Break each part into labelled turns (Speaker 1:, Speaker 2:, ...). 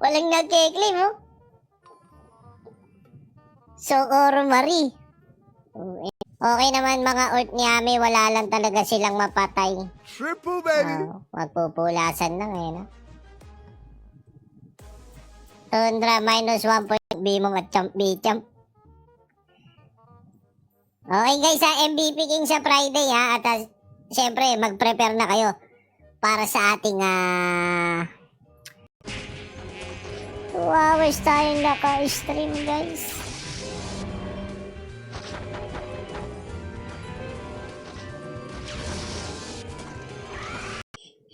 Speaker 1: Walang nagke-claim, oh. Socorro Marie. Okay naman mga Ort Nyame, wala lang talaga silang mapatay.
Speaker 2: Triple baby.
Speaker 1: Magpupulasan lang eh, no? Tundra minus 1 point Bimong at Champ B-Champ. Okay guys, MVP King sa Friday ha. At syempre, mag-prepare na kayo para sa ating 2 hours tayong naka-stream guys.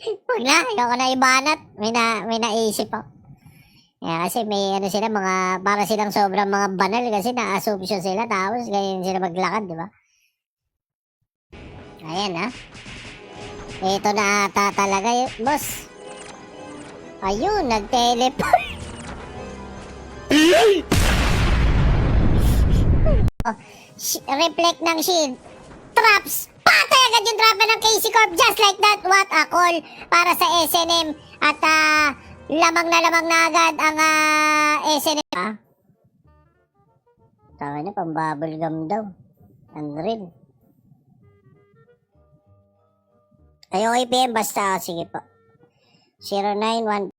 Speaker 1: Huwag na, ayoko na ibanat. May naisip ako. Kasi may ano sila, para silang sobrang mga banal kasi na-assumption sila tapos ganyan sila maglakad, di ba? Ayan ha. Ito na ata talaga boss. Ayun, nag-teleport. Reflect ng shield. Traps. Patay agad yung trap ng KC Corp. Just like that. What a call para sa SNM. At lamang na agad ang SNM. Tawa na, pang-bubble gum daw. Unreal. Kayo IPM basta. Sige po. 091.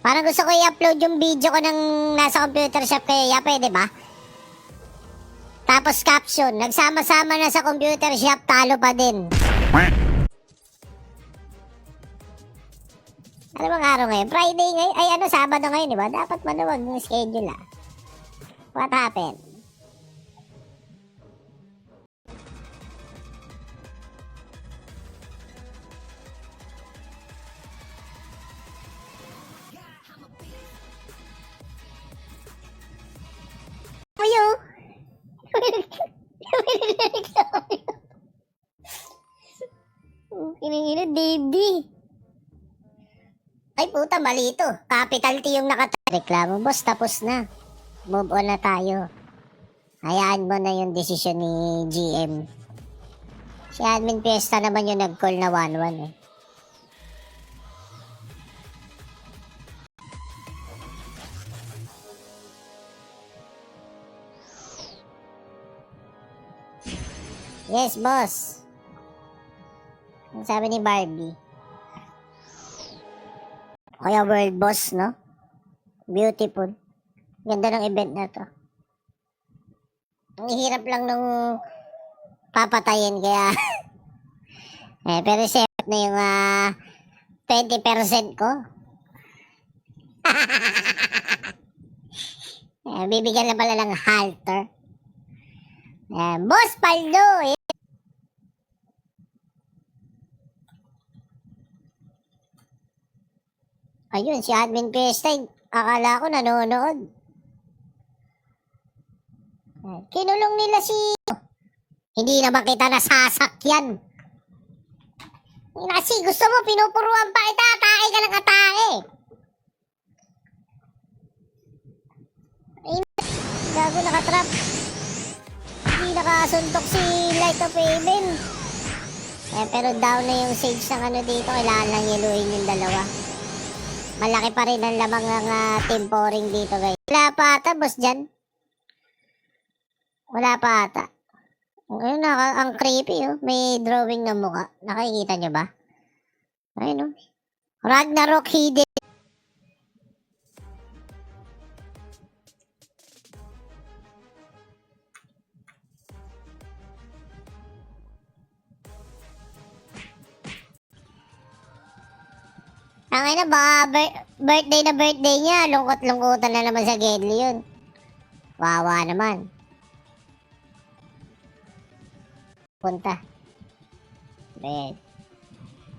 Speaker 1: Parang gusto ko i-upload yung video ko ng nasa computer shop kayo. Pwede ba? Tapos caption, nagsama-sama na sa computer shop, talo pa din. Ano bang araw ngayon? Friday ngayon? Ay ano, Sabado ngayon, di ba? Dapat maluwag yung schedule What happened? Ayo! Kiningina, Davey. Ay puta, mali ito. Capital T yung reklamo, boss, tapos na. Move on na tayo. Hayaan mo na yung desisyon ni GM. Si Admin Fiesta naman yung nag-call na 1-1 eh. Yes, boss. Ang sabi ni Barbie. Kaya world boss, no? Beautiful. Ganda ng event na to. Ang hirap lang nung papatayin kaya pero safe na yung 20% ko. Bibigyan na pala ng halter. Boss Paldo, ayun, si Admin Fiesta, akala ko nanonood. Kinulong nila si... Hindi naman kita nasasakyan. Kasi gusto mo, pinupuruan pa kita, atake ka ng atake. Ay, gago nakatrap. Hindi nakasuntok si Light of Haven. Pero down na yung sage ng ano dito, kailangan lang yeluhin yung dalawa. Malaki pa rin ang lamang ng temporing dito guys. Wala pa ata boss dyan. Wala pa ata. Ayun ang creepy May drawing ng mukha. Nakikita nyo ba? Ayun Ragnarok hidden. Ang ina ba, birthday niya, lungkot-lungkutan na naman sa Gedli yun. Wawa naman. Punta.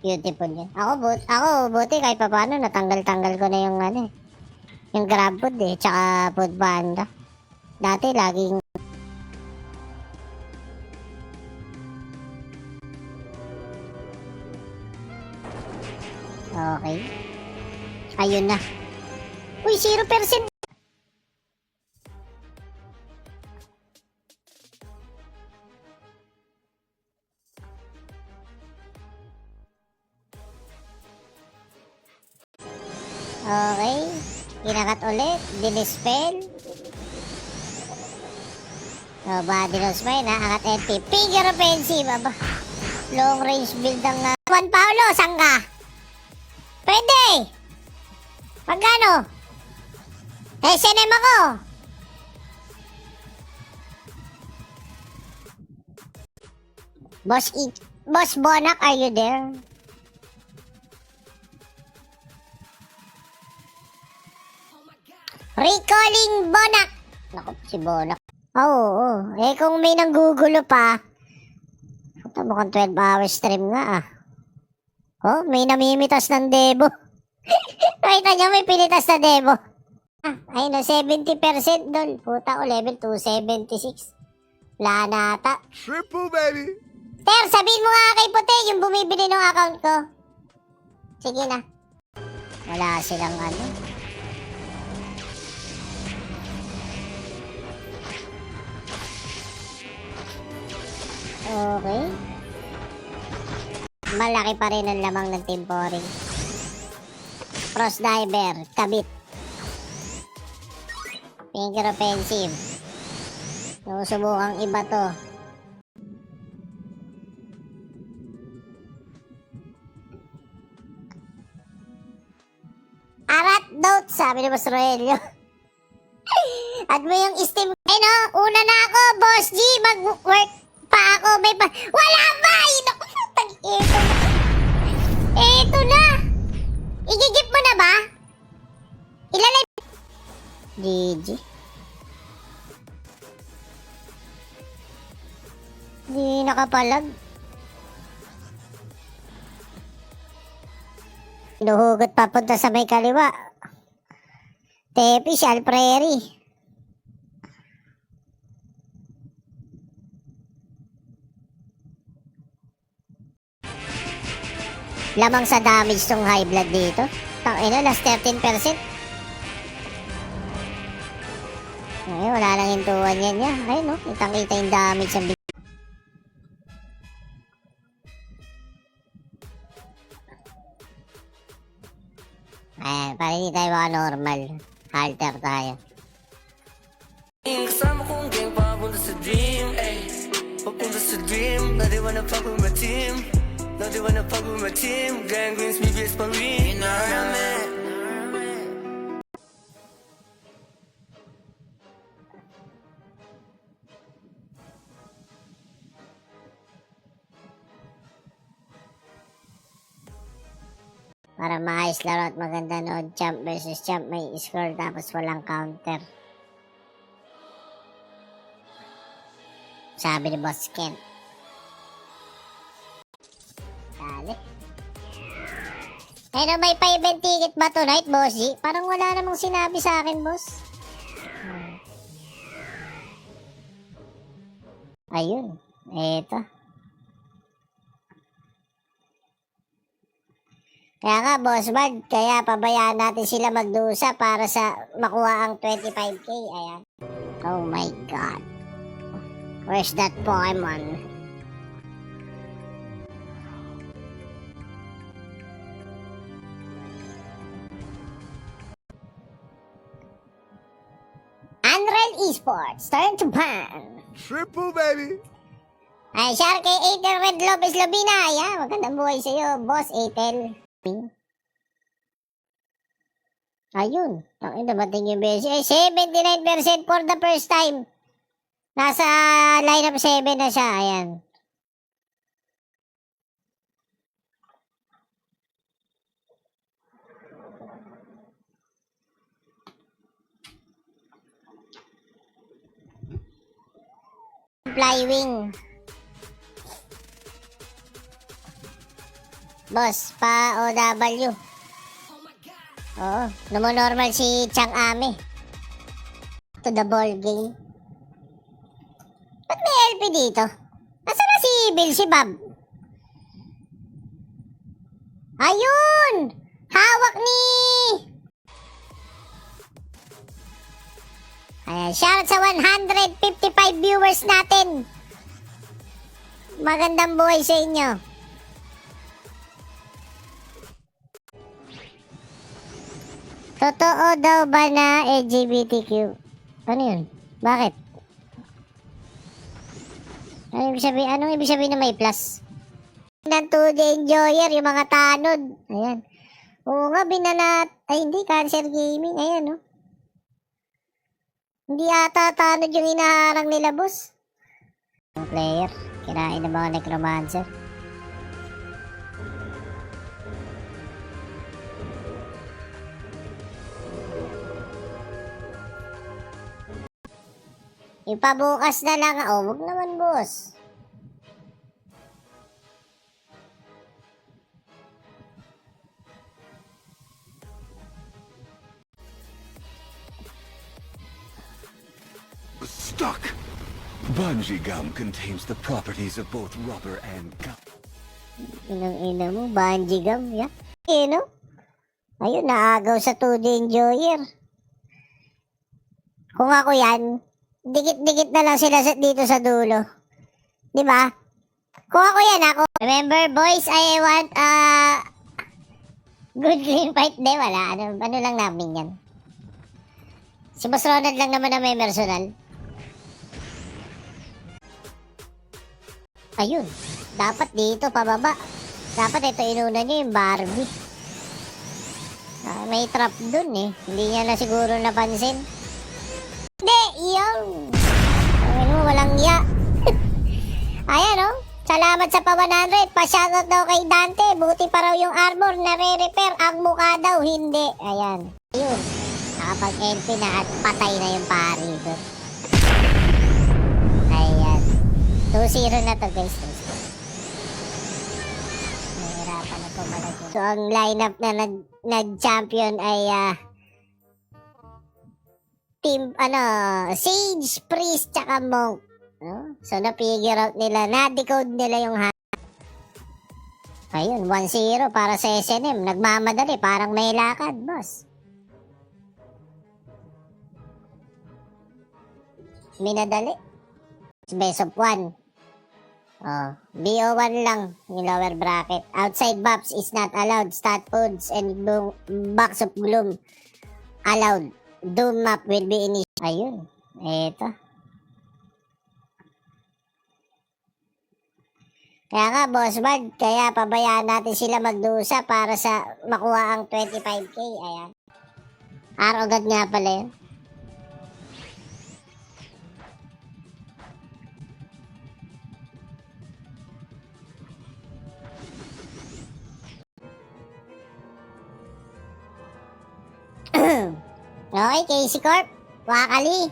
Speaker 1: Beautiful yan. Ako buti kahit pa paano, natanggal-tanggal ko na yung yung grab food tsaka food panda. Dati laging okay. Ayun na. Uy, 0%. Okay. Kinakat ulit. Dinispel. Body no spine ha. Angat NP. Finger offensive. Aba. Long range build ang Juan Paulo. Saan ka? Pwede. Magkano? SNM ako. Boss Bonak, are you there? Recalling Bonak. Naku, si Bonak. Oo. Eh kung may nanggugulo pa, ito mukhang 12 hour stream nga ah. Oh, may namimitas ng debo. Nakita niyo may pinitas na debo. Ay no, 70% dol. Puta ko, level 276. Wala na ata.
Speaker 2: Triple, baby!
Speaker 1: Ter, sabihin mo nga kay Puti yung bumibili ng account ko. Sige na. Wala silang ano. Okay. Malaki pa rin ang lamang ng temporing. Cross diver, kabit. Finger offensive. Susubukang iba to. Arat note, sabi ni Boss Roelio. At mo yung steam. Eh no, una na ako, Boss G. Mag-work pa ako. May pa. Wala ba? Ito. Ito na. Igigip mo na ba? Ilalay. GG. Di nakapalag. Hinuhugot papunta sa may kaliwa. Tepi, Shal Prairie. Lamang sa damage tong high blood dito. Tangina, last 13%. Ay, wala lang hintuan yan niya. Ay, no, kitang-kita yung damage ang ayan, para hindi tayo maka-normal. Halter tayo.
Speaker 3: Kasama kong gang papunta sa dream, ay papunta sa dream. Now they wanna fuck with my team. Now they wanna fuck with my team. Gang greens, BBS pa rin.
Speaker 1: Para maayos laro at maganda nood. Champ versus champ, may score tapos walang counter. Sabi ni Boss Ken. Dali. Pero may pa-event ticket ba tonight, Boss G? Parang wala namang sinabi sa akin, Boss. Ayun. Eto. Kaya nga, Boss Bard, kaya pabayaan natin sila magdusa para sa makuha ang 25k. Ayan. Oh my God. Where's that Pokemon? Unreal Esports, turn to ban.
Speaker 2: Triple, baby!
Speaker 1: Ay, Sharky, Atel Red Lopez Lobina. Ayan, magandang buhay sa'yo, Boss Atel. Ayun, ang dumating yung BSC. Ay, 79% for the first time. Nasa lineup 7 na siya. Ayan. Flywing. Boss, pa OW. Oo, normal si Chang Ame. To the ball game. Ba't may LP dito? Nasaan na si Bill, si Bob? Ayun! Hawak ni... Ayan, shout sa 155 viewers natin. Magandang buhay sa inyo. Totoo daw ba na LGBTQ? Ano yun? Bakit? Anong ibig sabihin na may plus? Ng 2D enjoyer, yung mga tanod. Ayan. Oo nga, binanat. Ay, hindi. Cancer Gaming. Ayan, no? Hindi ata tanod yung inaharang nila, boss. Ang player. Kinain ng mga necromancer. Ipabukas na lang. Oh, wag naman, boss.
Speaker 2: Stuck. Bungee gum contains the properties of both rubber and gum.
Speaker 1: Inang-ina mo, bungee gum, ya. No? Ayun, naagaw sa 2D enjoyer. Kung ako yan, dikit-dikit na lang sila dito sa dulo. Di ba? Kung ako yan, ako. Remember, boys, I want good clean fight. Di, wala. Ano lang namin yan. Si Boss Ronald lang naman na may personal. Ayun. Dapat dito, pababa. Dapat ito inuna niyo yung Barbie. May trap dun eh. Hindi niya na siguro napansin. Hindi, yung. Ano, walang ya. Ayan oh. Salamat sa pa 100. Pa-shoutout daw kay Dante. Buti pa raw yung armor na re-repair. Ang mukha daw, hindi. Ayan. Ayun. Nakapag-NP na at patay na yung pari doon. Ayan. 2-0 na to guys. Nahirapan na pumalag. So ang lineup na nag-champion ay team Sage, Priest, tsaka Monk. No? So na-figure out nila, na-decode nila yung ayun, 1-0 para sa SNM. Nagmamadali, parang may lakad, boss. Minadali. It's best of 1. Oh, BO1 lang yung lower bracket. Outside buffs is not allowed. Stat foods and box of gloom allowed. Doom map will be initiated. Ayun. Eto. Kaya nga, Boss Bard, kaya pabayaan natin sila magdusa para sa makuha ang 25k. Ayan. Arrogant nga pala yun. Okay, Casey Corp, Wakali,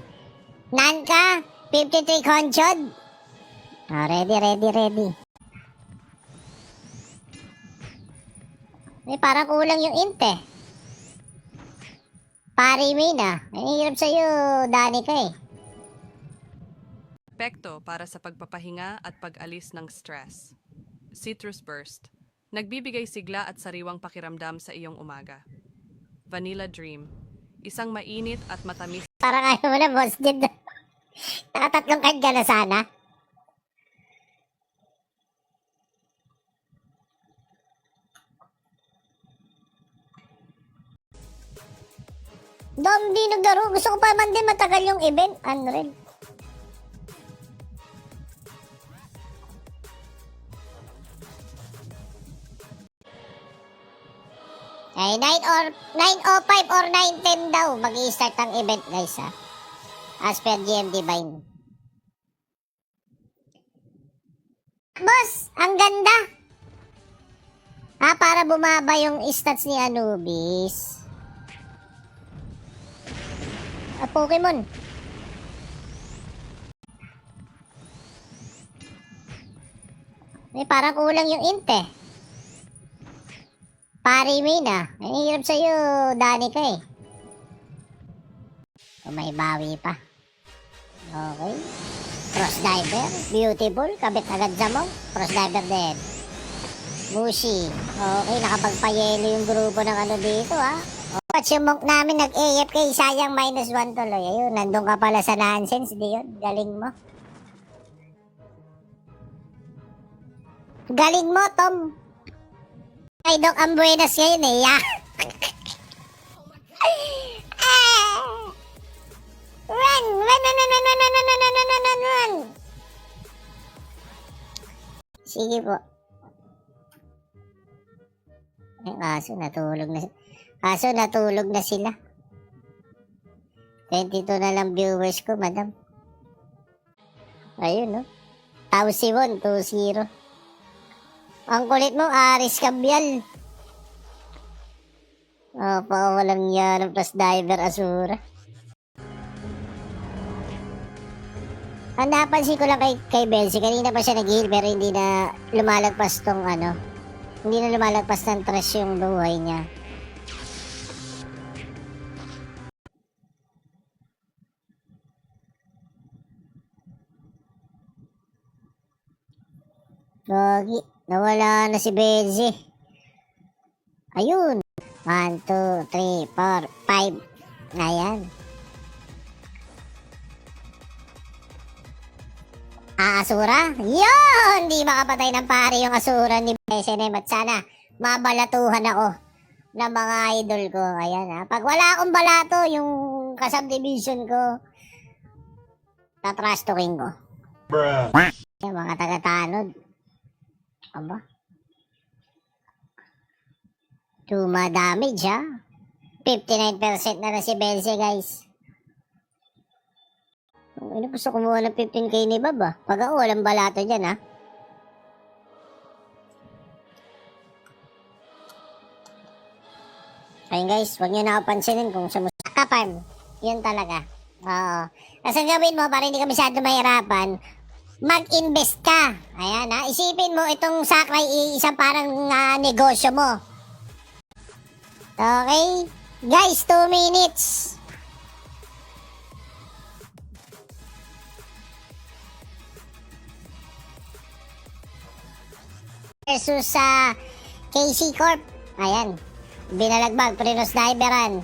Speaker 1: Nanka, 53 Conchod. Ready. Parang kulang yung int eh. Pari Mina, hirap sa'yo, Danica eh.
Speaker 4: Epekto para sa pagpapahinga at pag-alis ng stress. Citrus Burst. Nagbibigay sigla at sariwang pakiramdam sa iyong umaga. Vanilla Dream. Isang mainit at matamis.
Speaker 1: Parang ayaw mo na, boss. Nakatatlong card ka na sana. Dom, di naglaro. Gusto ko pa man din matagal yung event. Unreal. Ay, 9:05 or 9:10 daw mag-i-start ang event, guys, ha? As per GM Divine. Boss, ang ganda! Para bumaba yung stats ni Anubis. Pokemon. Parang kulang yung int eh. Pari Mina, hirap sa'yo, Danica eh. May bawi pa. Okay. Cross Diver, beautiful, kabit agad sa mo. Cross Diver din. Mushi. Okay, nakapagpayelo yung grupo ng dito ha. At yung monk namin nag-AFK, sayang -1 tuloy. Ayun, nandun ka pala sa nonsense, di yun. Galing mo. Galing mo, Tom. Ay, Doc, ang buenas ngayon eh. Ah! Run! Run, run, run, run, run, run, run, run, run, run, run, run! Sige po. Eh, kaso natulog na sila. 22 na lang viewers ko, madam. Ayun, no? Tausiwon, 2-0. Ang kulit mo, Aris Cabial. Walang yan, plus diver Asura. Ang napansin ko lang kay Belsi, kanina pa siya nag-heal pero hindi na lumalagpas tong ano. Hindi na lumalagpas ng trash yung buhay niya. Gogi, nawala na si Belsi. Ayun. 1, 2, 3, 4, 5. Ayan. Asura? Yun! Hindi makapatay ng pare yung Asura ni SNM at sana mabalatuhan ako ng mga idol ko. Ayan ha. Pag wala akong balato, yung kasubdivision ko, tatrash talking ko. Yung mga taga-tanod. Aba? Tuma damage ha. 59% na si Belsi guys. Gusto kumuha ng 15k ni Bob ah. Pag ako, walang balato dyan ah. Ayun guys, huwag nyo nakapansinin kung sumusak ka farm. Yun talaga. Oo. Kasi ang gawin mo para hindi ka masyado mahirapan, mag-invest ka. Ayan ha. Isipin mo itong sakray isang parang negosyo mo. Okay? Guys, 2 minutes. Versus sa KC Corp. Ayan. Binalagbag, Prinos Diveran.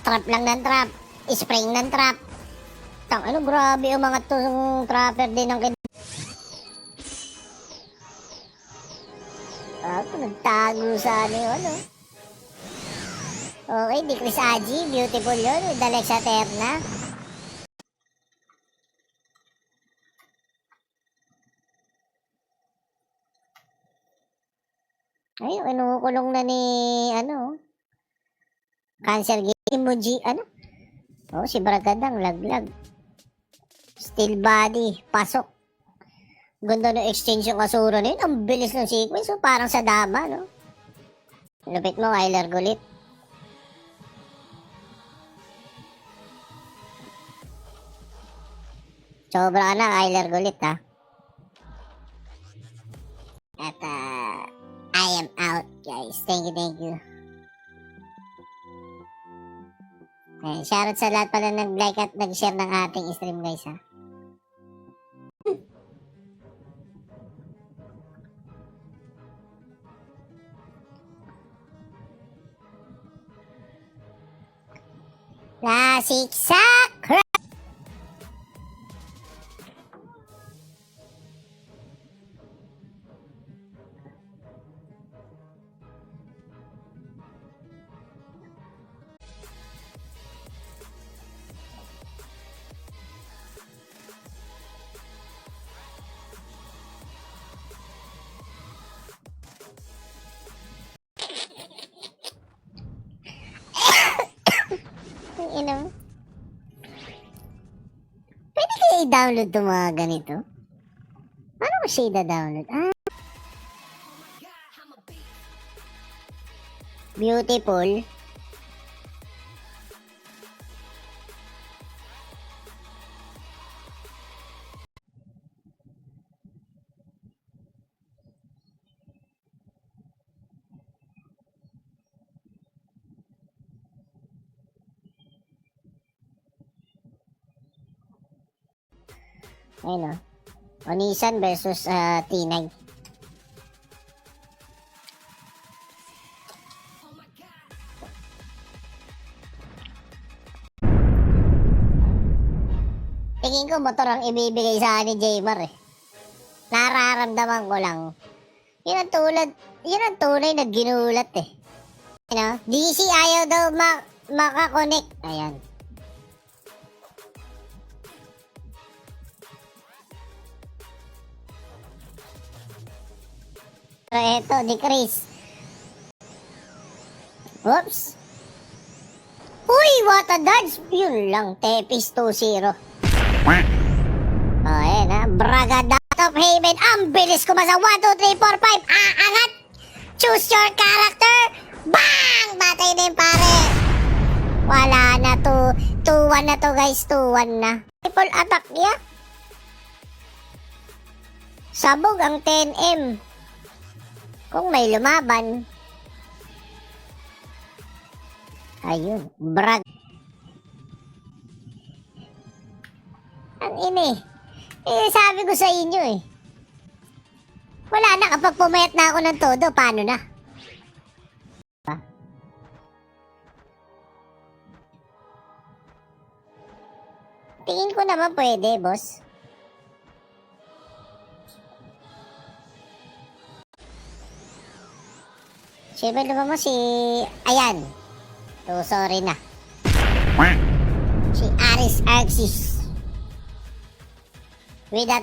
Speaker 1: Trap lang ng trap. Spring ng trap. Ano, grabe yung mga tong trapper din ng nagtago sa ano yun, ano. Okay, di Chris Aji. Beautiful yun. With Alexa Terna. Ay, kinukulong na ni, ano, Cancer Game Emoji, ano? Oh, si Bragadang, laglag. Steel body, pasok. Ganda ng exchange yung Asura na yun. Ang bilis ng sequence, so parang sa dama, no? Lupit mo, Kyler Gulit. Sobra na, Kyler Gulit, ha? At, I am out, guys. Thank you. Ayan, shoutout sa lahat pala nag-like at nag-share ng ating stream, guys, ha. Nasiksak! Ino. Pwede kaya i-download itong mga ganito? Paano ko siya i-download? Beautiful. Ayun o. Onisan versus T9. Tingin ko motor ang ibibigay sa akin ni Jaymar eh. Nararamdaman ko lang. Yun ang tunay na ginulat eh. You know, DC ayaw daw makakonect. Ayan. So, eto, decrease. Oops. Uy, what a dodge! Yun lang, Tepis 2-0. Oh, ayan ha. Bragada of Haven. Ang bilis ko masa 1, 2, 3, 4, 5. Aangat! Choose your character! Bang! Batay na yung pare. Wala na to. 2-1 na to guys. 2-1 na. Triple attack niya. Sabog ang 10M. Kung may lumaban. Ayun. Brag. Ang ini. Sabi ko sa inyo eh. Wala na kapag pumayat na ako ng todo. Paano na? Diba? Tingin ko naman pwede, boss. Siyempre naman mo si... Ayan. So, sorry na. Si Aris Arxis. With that...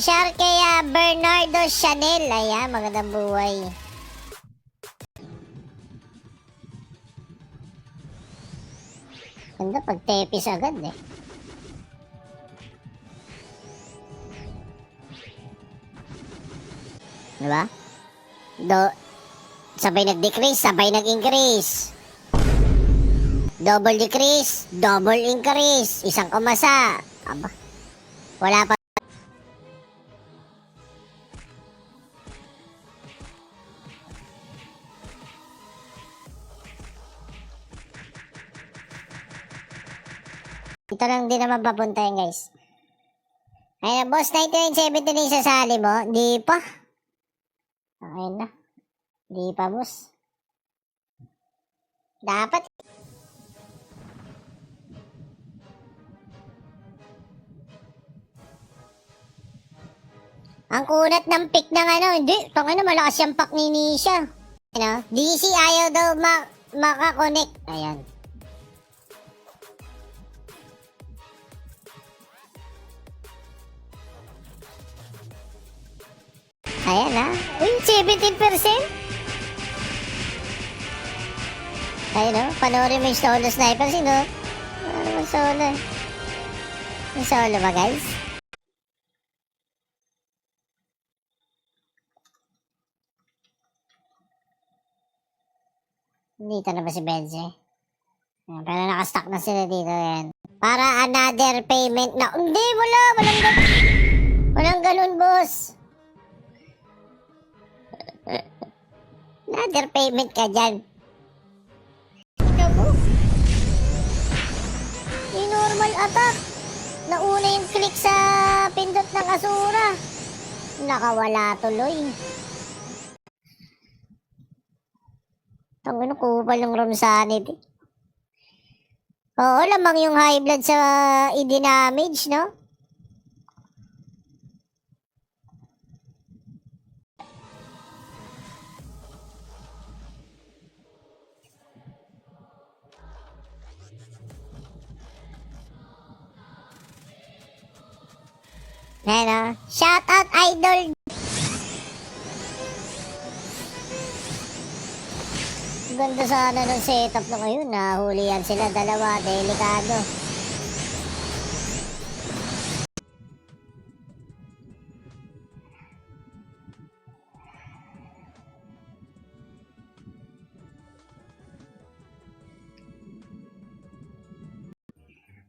Speaker 1: Shout kay Bernardo Chanel. Ayan, magandang buhay. Ganda pag tepis agad eh. Diba? Sabay nag-decrease, sabay nag-increase. Double decrease, double increase. Isang kumasa. Aba. Wala pa. Ito lang din naman papunta yun, guys. Ayun, boss, 99.70 na yung sasali mo. Di pa. Ayun na. Di pa, boss. Dapat. Ang kunat ng pick ng ano. Hindi. Tangina, malakas yung pack ni Nisha. Ano? DC ayaw daw makakonect. Ayan. Ayan ha. Uy, 17%. Ayun o. Panoorin mo yung solo sniper. Sino? Ano naman solo? May solo ba guys? Dito na ba si Benze? Ayan, pero nakastock na sila dito yan. Para another payment na. Hindi, wala. Walang ganun. Walang ganun, boss. Another payment ka dyan. Ito mo. Yung normal attack. Nauna yung click sa pindot ng Asura. Nakawala tuloy. Tangin, kupal ng room sanity. Oo, lamang yung high blood sa i-damage, no? Ayan o. Shout out, idol! Ganda sana ng setup na ngayon. Nahulihan sila dalawa. Delikado.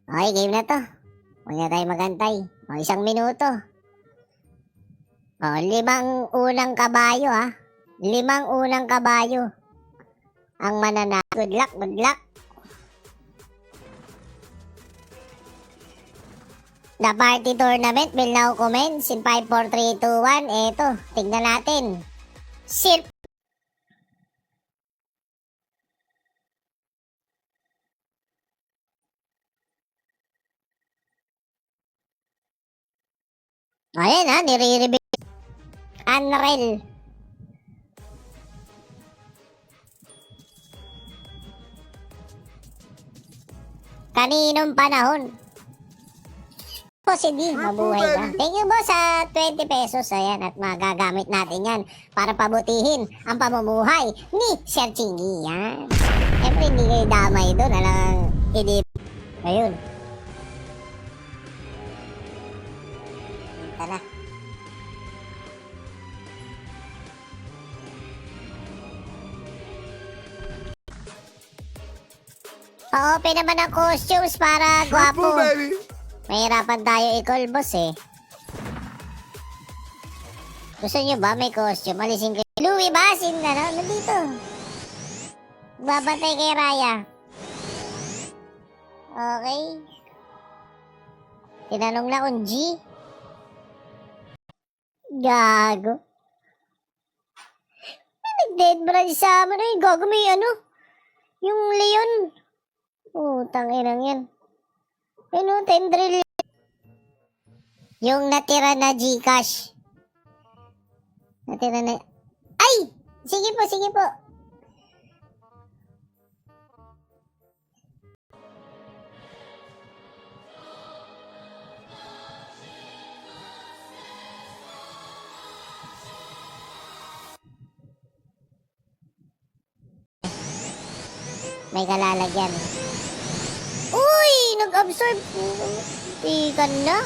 Speaker 1: Okay, game na to. Huwag na tayo magantay. O, 1 minuto. O, 5 unang kabayo ha. 5 unang kabayo. Ang manana. Good luck, good luck. The party tournament will now commence in 5, 4, 3, 2, 1. Eto, tignan natin. Sirp. Ayan ha, nire-reveal. Unreal. Kaninong panahon? Po si D, mabuhay ka. Thank you boss sa 20 pesos. Ayan, at magagamit natin yan para pabutihin ang pamumuhay ni Sir Chingy. Yan. Siyempre hindi kayo damay doon. Alang idip. Ayun. Tala. Pa-open naman ang costumes para gwapo. Mahirapan tayo i-call boss eh. Gusto nyo ba may costume? Alisin kayo. Louie ba? Nandito. Babantay kay Raya. Okay. Tinanong na kung G. Gago. Nag-dead branch sa amin. Ay, gago may ano. Yung Leon. Utang inang yan. Ano, tendril. Yung natira na Gcash. Natira na... Ay! Sige po, sige po. May kalalagyan. Uy! Nag-absorb. Tikan na.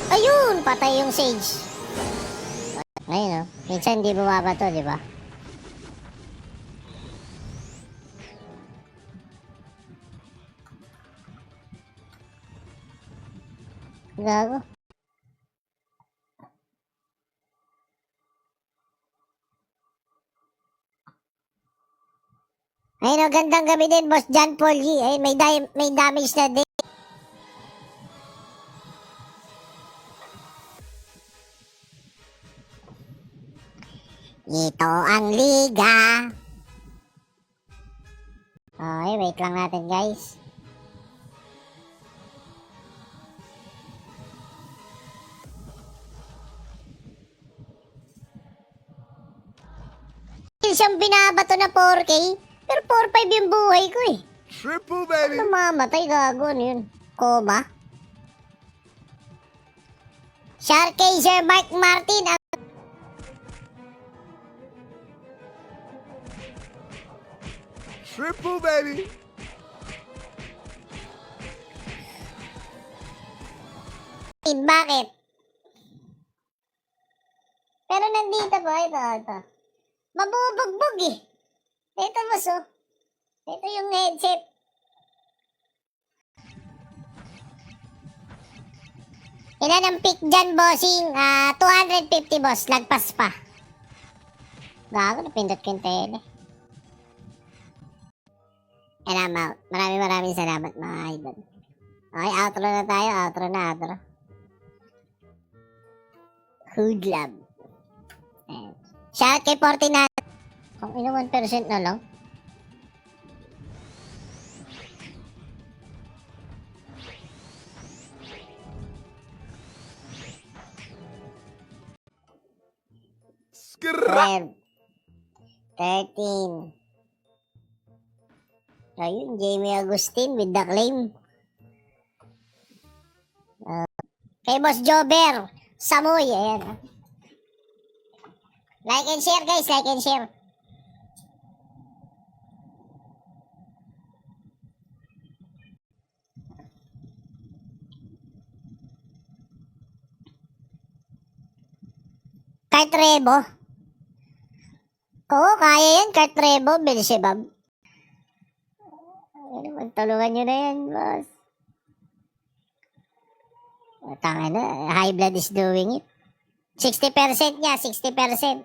Speaker 1: Ayun! Patay yung Sage. Ayun o. Minsan hindi bumaba to, di ba? Gago. Ayun o, gandang gabi din, Boss John Paul G. Ayun, may damage na din. Ito ang liga. Okay, wait lang natin guys. Siyang binabato na 4K. Pero 4-5 yung buhay ko eh.
Speaker 5: Triple, baby.
Speaker 1: Namamatay, gago. Ano yun? Coma? Sharkazer Mark Martin.
Speaker 5: Triple, baby.
Speaker 1: Bakit? Pero nandito po, ito. Mabubugbog eh. Ito boss oh. Ito yung headset. Ilan ang pick dyan, bossing? 250 boss. Lagpas pa. Gago, napindot ko yung tele. And I'm out. Maraming salamat mga idol. Okay, outro na tayo. Outro. Hood Lab. Ayan. Shout kay 49. Kung ino 1% na lang.
Speaker 5: Skra.
Speaker 1: 13. Ayun, Jamie Agustin with the claim. Kay Boss Jobber, Samoy, ayan. Like and share guys, like and share. Cartrebo. Oo, kaya yan, Cartrebo, Belzebub. Magtulungan nyo na yan, boss. Tanga na, high blood is doing it. 60% niya, 60%.